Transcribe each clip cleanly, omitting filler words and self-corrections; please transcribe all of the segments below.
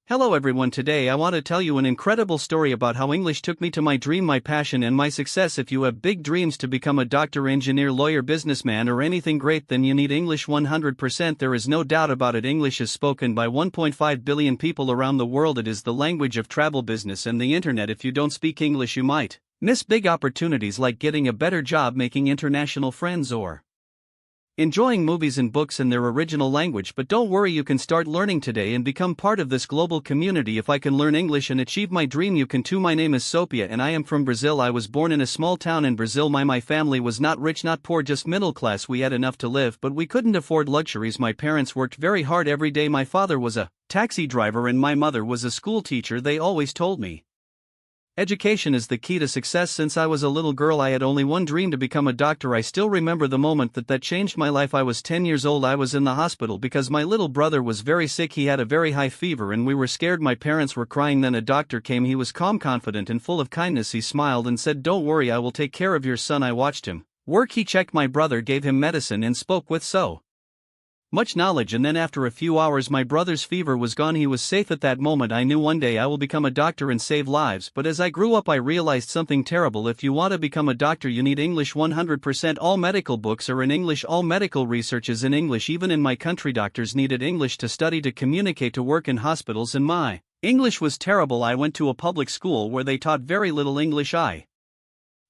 Hello everyone, today I want to tell you an incredible story about how English took me to my dream, my passion and my success. If you have big dreams to become a doctor, engineer, lawyer, businessman or anything great, then you need English 100%. There is no doubt about it. English is spoken by 1.5 billion people around the world. It is the language of travel, business and the internet. If you don't speak English, you might miss big opportunities like getting a better job, making international friends or enjoying movies and books in their original language. But don't worry, you can start learning today and become part of this global community. If I can learn English and achieve my dream, you can too. My name is Sophia and I am from Brazil. I was born in a small town in Brazil. My family was not rich, not poor, just middle class. We had enough to live, but we couldn't afford luxuries. My parents worked very hard every day. My father was a taxi driver and my mother was a school teacher. They always told me education is the key to success. Since I was a little girl, I had only one dream: to become a doctor. I still remember the moment that changed my life. I was 10 years old. I was in the hospital because my little brother was very sick. He had a very high fever and we were scared. My parents were crying. Then a doctor came. He was calm, confident and full of kindness. He smiled and said, "Don't worry, I will take care of your son." I watched him work. He checked my brother, gave him medicine and spoke with so much knowledge, and then after a few hours my brother's fever was gone. He was safe. At that moment I knew one day I will become a doctor and save lives. But as I grew up I realized something terrible. If you want to become a doctor, you need English 100%. All medical books are in English, all medical research is in English. Even in my country doctors needed English to study, to communicate, to work in hospitals, and my English was terrible. I went to a public school where they taught very little English. I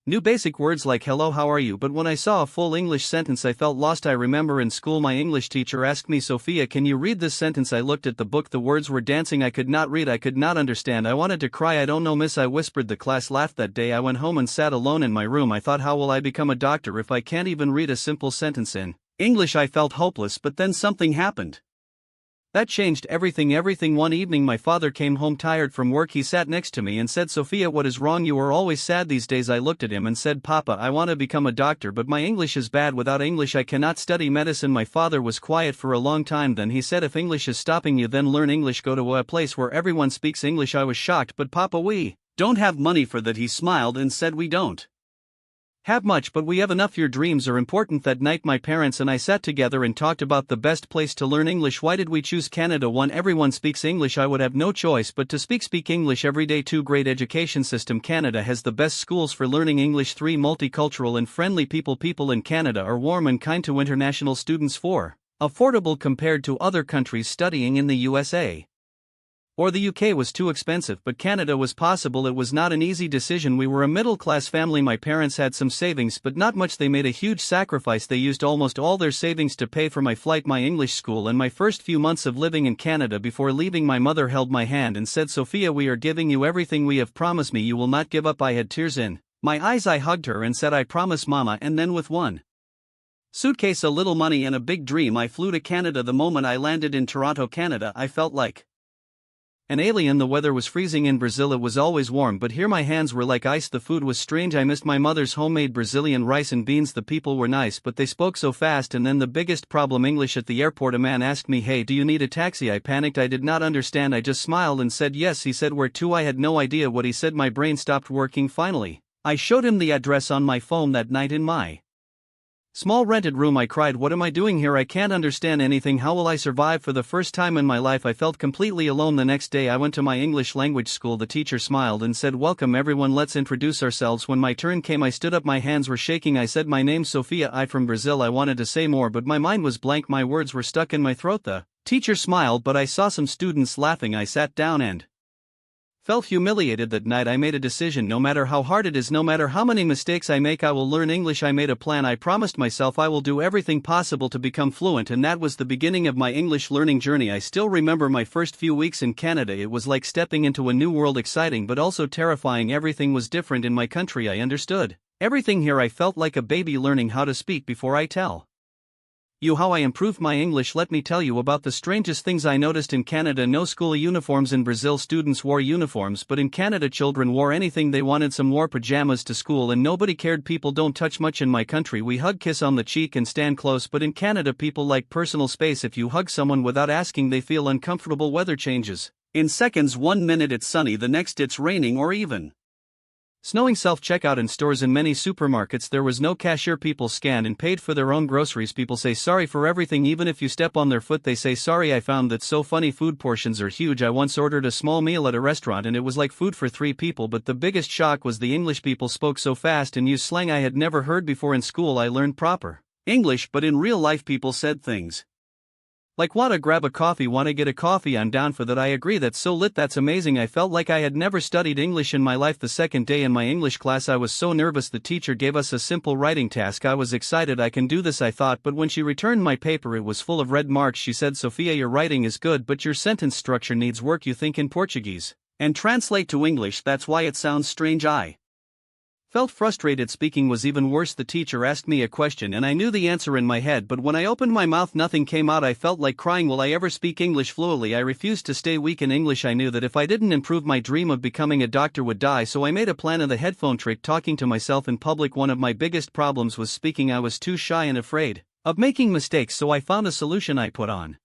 knew basic words like hello, how are you, but when I saw a full English sentence I felt lost. I remember in school my English teacher asked me, "Sophia, can you read this sentence?" I looked at the book, the words were dancing. I could not read, I could not understand. I wanted to cry. "I don't know, miss," I whispered. The class laughed. That day I went home and sat alone in my room. I thought, how will I become a doctor if I can't even read a simple sentence in English? I felt hopeless, but then something happened that changed everything. One evening my father came home tired from work. He sat next to me and said, "Sophia, what is wrong? You are always sad these days." I looked at him and said, "Papa, I want to become a doctor, but my English is bad. Without English I cannot study medicine." My father was quiet for a long time. Then he said, "If English is stopping you, then learn English. Go to a place where everyone speaks English." I was shocked. "But Papa, we don't have money for that." He smiled and said, "We don't have much, but we have enough. Your dreams are important." That night my parents and I sat together and talked about the best place to learn English. Why did we choose Canada? 1, everyone speaks English. I would have no choice but to speak English every day. 2, great education system. Canada has the best schools for learning English. 3, multicultural and friendly people. People in Canada are warm and kind to international students. 4, affordable compared to other countries. Studying in the USA or the UK was too expensive, but Canada was possible. It was not an easy decision. We were a middle-class family. My parents had some savings, but not much. They made a huge sacrifice. They used almost all their savings to pay for my flight, my English school, and my first few months of living in Canada. Before leaving, my mother held my hand and said, "Sophia, we are giving you everything we have. Promised me you will not give up." I had tears in my eyes. I hugged her and said, "I promise, Mama." And then with one suitcase, a little money, and a big dream, I flew to Canada. The moment I landed in Toronto, Canada, I felt like an alien. The weather was freezing. In Brazil it was always warm, but here my hands were like ice. The food was strange. I missed my mother's homemade Brazilian rice and beans. The people were nice, but they spoke so fast. And then the biggest problem, English. At the airport a man asked me, "Hey, do you need a taxi?" I panicked. I did not understand. I just smiled and said yes. He said, "Where to?" I had no idea what he said. My brain stopped working. Finally, I showed him the address on my phone. That night in my small rented room I cried, "What am I doing here? I can't understand anything. How will I survive?" For the first time in my life I felt completely alone. The next day I went to my English language school. The teacher smiled and said, "Welcome everyone, let's introduce ourselves." When my turn came I stood up. My hands were shaking. I said, "My name's Sophia. I from Brazil." I wanted to say more, but my mind was blank. My words were stuck in my throat. The teacher smiled, but I saw some students laughing. I sat down and felt humiliated. That night I made a decision. No matter how hard it is, no matter how many mistakes I make, I will learn English. I made a plan. I promised myself I will do everything possible to become fluent, and that was the beginning of my English learning journey. I still remember my first few weeks in Canada. It was like stepping into a new world, exciting but also terrifying. Everything was different. In my country I understood everything. Here I felt like a baby learning how to speak. Before I tell you how I improved my English, let me tell you about the strangest things I noticed in Canada. No school uniforms. In Brazil students wore uniforms, but in Canada children wore anything they wanted. Some wore pajamas to school and nobody cared. People don't touch much. In my country we hug, kiss on the cheek and stand close, but in Canada people like personal space. If you hug someone without asking they feel uncomfortable. Weather changes in seconds. 1 minute it's sunny, the next it's raining or even Snowing self-checkout in stores. In many supermarkets there was no cashier. People scanned and paid for their own groceries. People say sorry for everything, even if you step on their foot they say sorry. I found that so funny. Food portions are huge. I once ordered a small meal at a restaurant and it was like food for 3 people, but the biggest shock was the English. People spoke so fast and used slang I had never heard before. In school I learned proper English, but in real life people said things like wanna grab a coffee, wanna get a coffee, I'm down for that, I agree, that's so lit, that's amazing. I felt like I had never studied English in my life. The second day in my English class I was so nervous. The teacher gave us a simple writing task. I was excited, I can do this I thought, but when she returned my paper it was full of red marks. She said, Sophia, your writing is good but your sentence structure needs work. You think in Portuguese and translate to English, that's why it sounds strange. I felt frustrated. Speaking was even worse. The teacher asked me a question and I knew the answer in my head, but when I opened my mouth nothing came out. I felt like crying. Will I ever speak English fluently? I refused to stay weak in English. I knew that if I didn't improve my dream of becoming a doctor would die, so I made a plan of the headphone trick, talking to myself in public. One of my biggest problems was speaking. I was too shy and afraid of making mistakes, so I found a solution. I put on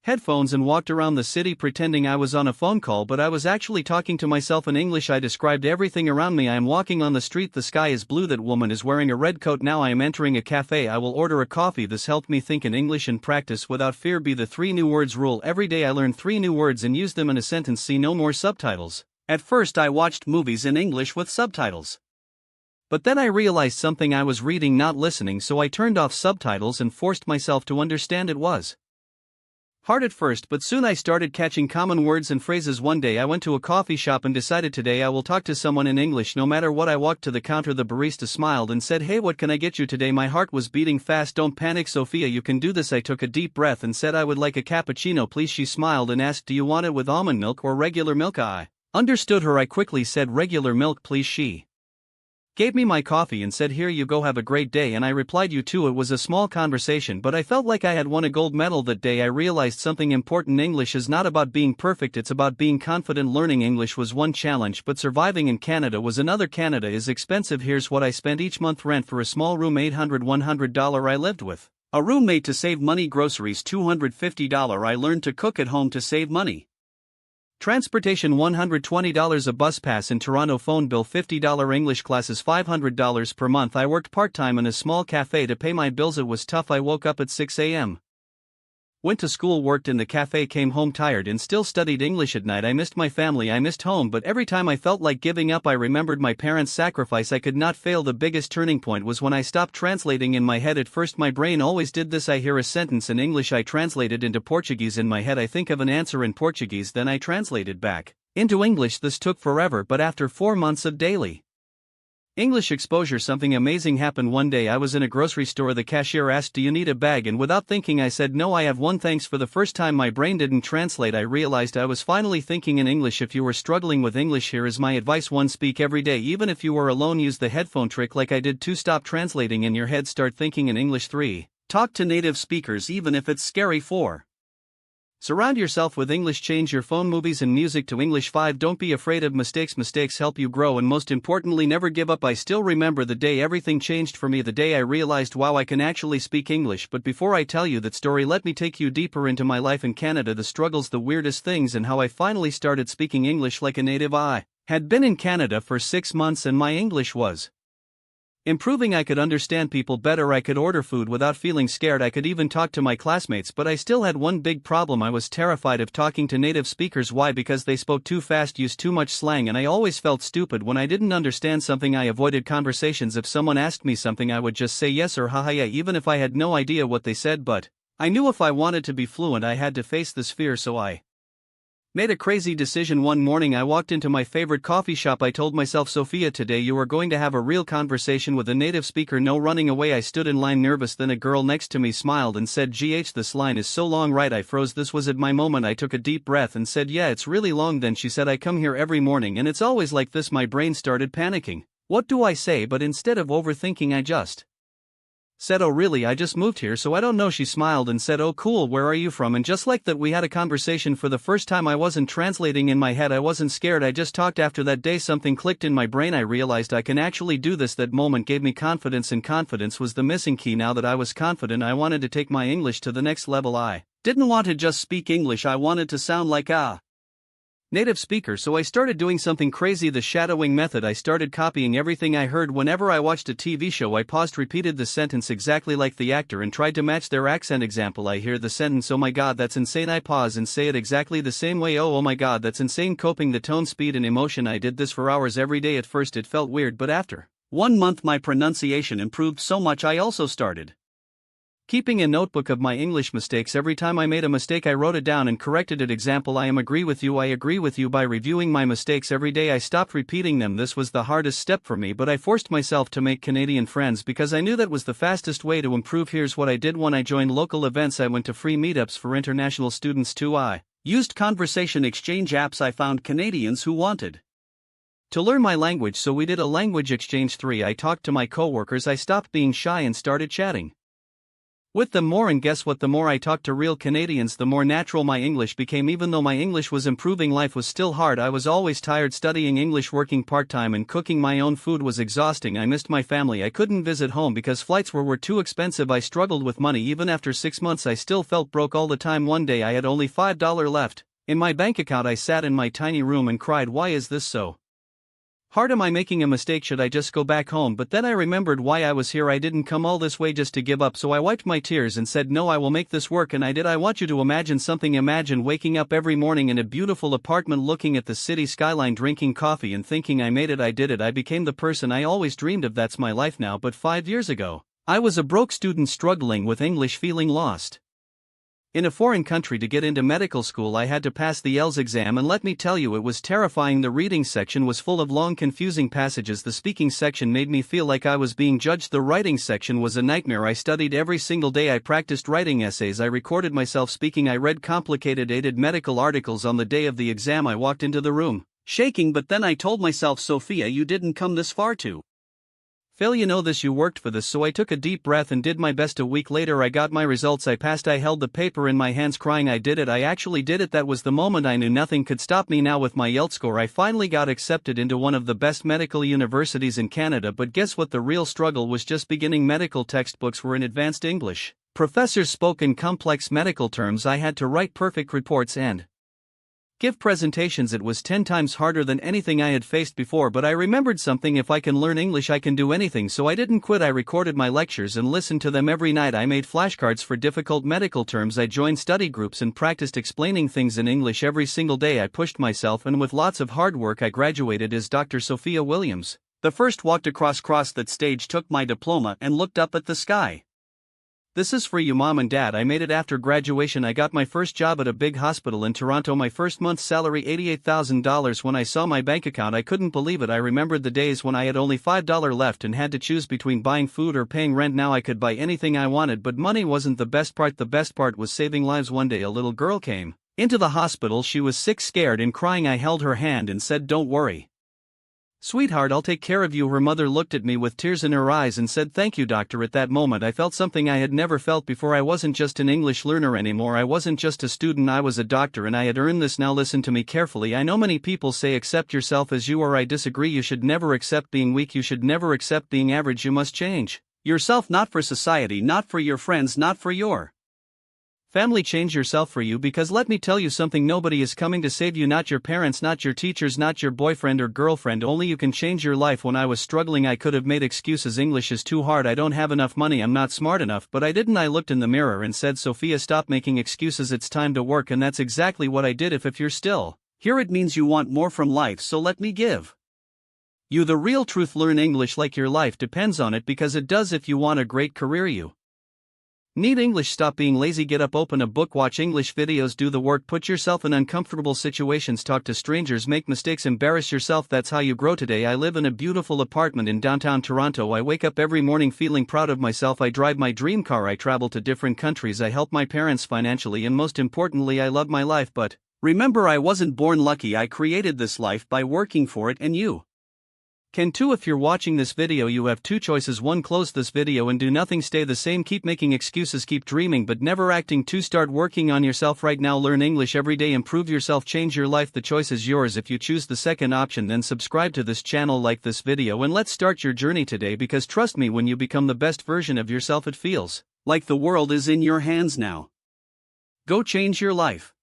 headphones and walked around the city pretending I was on a phone call, but I was actually talking to myself in English. I described everything around me. I am walking on the street, the sky is blue, that woman is wearing a red coat. Now I am entering a cafe, I will order a coffee. This helped me think in English and practice without fear. Be the 3 new words rule. Every day I learn 3 new words and use them in a sentence. See no more subtitles. At first I watched movies in English with subtitles, but then I realized something. I was reading, not listening, so I turned off subtitles and forced myself to understand. It was hard at first, but soon I started catching common words and phrases. One day I went to a coffee shop and decided today I will talk to someone in English no matter what. I walked to the counter, the barista smiled and said, hey, what can I get you today? My heart was beating fast. Don't panic, Sophia, you can do this. I took a deep breath and said, I would like a cappuccino please. She smiled and asked, do you want it with almond milk or regular milk? I understood her. I quickly said, regular milk please. She gave me my coffee and said, here you go, have a great day, and I replied, you too. It was a small conversation, but I felt like I had won a gold medal that day. I realized something important. English is not about being perfect, it's about being confident. Learning English was one challenge, but surviving in Canada was another. Canada is expensive. Here's what I spent each month: rent for a small room $100. I lived with a roommate to save money, groceries $250. I learned to cook at home to save money. Transportation $120, a bus pass in Toronto, phone bill $50, English classes $500 per month. I worked part-time in a small cafe to pay my bills. It was tough. I woke up at 6 a.m. went to school, worked in the cafe, came home tired and still studied English at night. I missed my family, I missed home, but every time I felt like giving up I remembered my parents' sacrifice. I could not fail. The biggest turning point was when I stopped translating in my head. At first my brain always did this. I hear a sentence in English, I translate it into Portuguese in my head. I think of an answer in Portuguese, then I translate it back into English. This took forever, but after 4 months of daily English exposure, something amazing happened. One day I was in a grocery store. The cashier asked, do you need a bag? And without thinking I said, no, I have one, thanks. For the first time my brain didn't translate. I realized I was finally thinking in English. If you were struggling with English, here is my advice. 1. Speak every day. Even if you are alone, use the headphone trick like I did. 2. Stop translating in your head, start thinking in English. 3. Talk to native speakers even if it's scary. 4. Surround yourself with English. Change your phone, movies and music to English. 5. Don't be afraid of mistakes. Mistakes help you grow, and most importantly, never give up. I still remember the day everything changed for me, the day I realized, wow, I can actually speak English. But before I tell you that story, let me take you deeper into my life in Canada, the struggles, the weirdest things, and how I finally started speaking English like a native. I had been in Canada for 6 months and my English was improving. I could understand people better, I could order food without feeling scared, I could even talk to my classmates, but I still had one big problem. I was terrified of talking to native speakers. Why? Because they spoke too fast, used too much slang, and I always felt stupid when I didn't understand something. I avoided conversations. If someone asked me something I would just say yes or haha yeah, even if I had no idea what they said, but I knew if I wanted to be fluent I had to face this fear, so I made a crazy decision. One morning I walked into my favorite coffee shop. I told myself, Sophia, today you are going to have a real conversation with a native speaker, no running away. I stood in line nervous, then a girl next to me smiled and said, GH, this line is so long, right? I froze. This was at my moment. I took a deep breath and said, yeah, it's really long. Then she said, I come here every morning and it's always like this. My brain started panicking. What do I say? But instead of overthinking I just said, oh really, I just moved here so I don't know. She smiled and said, oh cool, where are you from? And just like that we had a conversation. For the first time I wasn't translating in my head, I wasn't scared, I just talked. After that day something clicked in my brain. I realized I can actually do this. That moment gave me confidence, and confidence was the missing key. Now that I was confident I wanted to take my English to the next level. I didn't want to just speak English, I wanted to sound like a native speaker, so I started doing something crazy, the shadowing method. I started copying everything I heard. Whenever I watched a TV show, I paused, repeated the sentence exactly like the actor, and tried to match their accent. Example: I hear the sentence, "Oh my god, that's insane." I pause and say it exactly the same way. Oh my god, that's insane. Coping the tone, speed, and emotion. I did this for hours every day. At first it felt weird, but after 1 month my pronunciation improved so much I also started keeping a notebook of my English mistakes. Every time I made a mistake, I wrote it down and corrected it. Example: I agree with you. I agree with you. By reviewing my mistakes every day, I stopped repeating them. This was the hardest step for me, but I forced myself to make Canadian friends because I knew that was the fastest way to improve. Here's what I did. When I joined local events, I went to free meetups for international students too. I used conversation exchange apps. I found Canadians who wanted to learn my language, so we did a language exchange. 3. I talked to my coworkers. I stopped being shy and started chatting with them more, and guess what? The more I talked to real Canadians, the more natural my English became. Even though my English was improving, life was still hard. I was always tired. Studying English, working part-time, and cooking my own food was exhausting. I missed my family. I couldn't visit home because flights were too expensive. I struggled with money. Even after 6 months, I still felt broke all the time. One day I had only $5 left in my bank account. I sat in my tiny room and cried. Why is this so hard? Am I making a mistake? Should I just go back home? But then I remembered why I was here. I didn't come all this way just to give up. So I wiped my tears and said, no, I will make this work. And I did. I want you to imagine something. Imagine waking up every morning in a beautiful apartment, looking at the city skyline, drinking coffee, and thinking, I made it. I did it. I became the person I always dreamed of. That's my life now. But 5 years ago, I was a broke student struggling with English, feeling lost in a foreign country. To get into medical school, I had to pass the IELTS exam, and let me tell you, it was terrifying. The reading section was full of long, confusing passages. The speaking section made me feel like I was being judged. The writing section was a nightmare. I studied every single day. I practiced writing essays. I recorded myself speaking. I read complicated, dated medical articles. On the day of the exam, I walked into the room shaking, but then I told myself, Sophia, you didn't come this far to fail. You know this, you worked for this. So I took a deep breath and did my best. A week later, I got my results. I passed. I held the paper in my hands crying. I did it. I actually did it. That was the moment I knew nothing could stop me. Now with my IELTS score, I finally got accepted into one of the best medical universities in Canada. But guess what? The real struggle was just beginning. Medical textbooks were in advanced English. Professors spoke in complex medical terms. I had to write perfect reports and give presentations. It was 10 times harder than anything I had faced before, but I remembered something: if I can learn English, I can do anything. So I didn't quit. I recorded my lectures and listened to them every night. I made flashcards for difficult medical terms. I joined study groups and practiced explaining things in English every single day. I pushed myself, and with lots of hard work, I graduated as Dr. Sophia Williams. The first walked across that stage, took my diploma, and looked up at the sky. This is for you, Mom and Dad. I made it. After graduation, I got my first job at a big hospital in Toronto. My first month's salary, $88,000. When I saw my bank account, I couldn't believe it. I remembered the days when I had only $5 left and had to choose between buying food or paying rent. Now I could buy anything I wanted, but money wasn't the best part. The best part was saving lives. One day, a little girl came into the hospital. She was sick, scared, and crying. I held her hand and said, "Don't worry, sweetheart, I'll take care of you." Her mother looked at me with tears in her eyes and said, "Thank you, doctor." At that moment, I felt something I had never felt before. I wasn't just an English learner anymore. I wasn't just a student. I was a doctor, and I had earned this. Now listen to me carefully. I know many people say accept yourself as you are. I disagree. You should never accept being weak. You should never accept being average. You must change yourself, not for society, not for your friends, not for your family. Change yourself for you, because let me tell you something, nobody is coming to save you, not your parents, not your teachers, not your boyfriend or girlfriend. Only you can change your life. When I was struggling, I could have made excuses. English is too hard. I don't have enough money. I'm not smart enough. But I didn't. I looked in the mirror and said, Sophia, stop making excuses. It's time to work. And that's exactly what I did. If you're still here, it means you want more from life. So let me give you the real truth. Learn English like your life depends on it, because it does. If you want a great career, you need English. Stop being lazy. Get up, open a book, watch English videos, do the work, put yourself in uncomfortable situations, talk to strangers, make mistakes, embarrass yourself. That's how you grow. Today, I live in a beautiful apartment in downtown Toronto. I wake up every morning feeling proud of myself. I drive my dream car. I travel to different countries. I help my parents financially, and most importantly, I love my life. But remember, I wasn't born lucky. I created this life by working for it, and you can too. If you're watching this video, you have two choices. 1, close this video and do nothing. Stay the same. Keep making excuses. Keep dreaming, but never acting. 2, start working on yourself right now. Learn English every day. Improve yourself. Change your life. The choice is yours. If you choose the second option, then subscribe to this channel, like this video, and let's start your journey today, because trust me, when you become the best version of yourself, it feels like the world is in your hands now. Go change your life.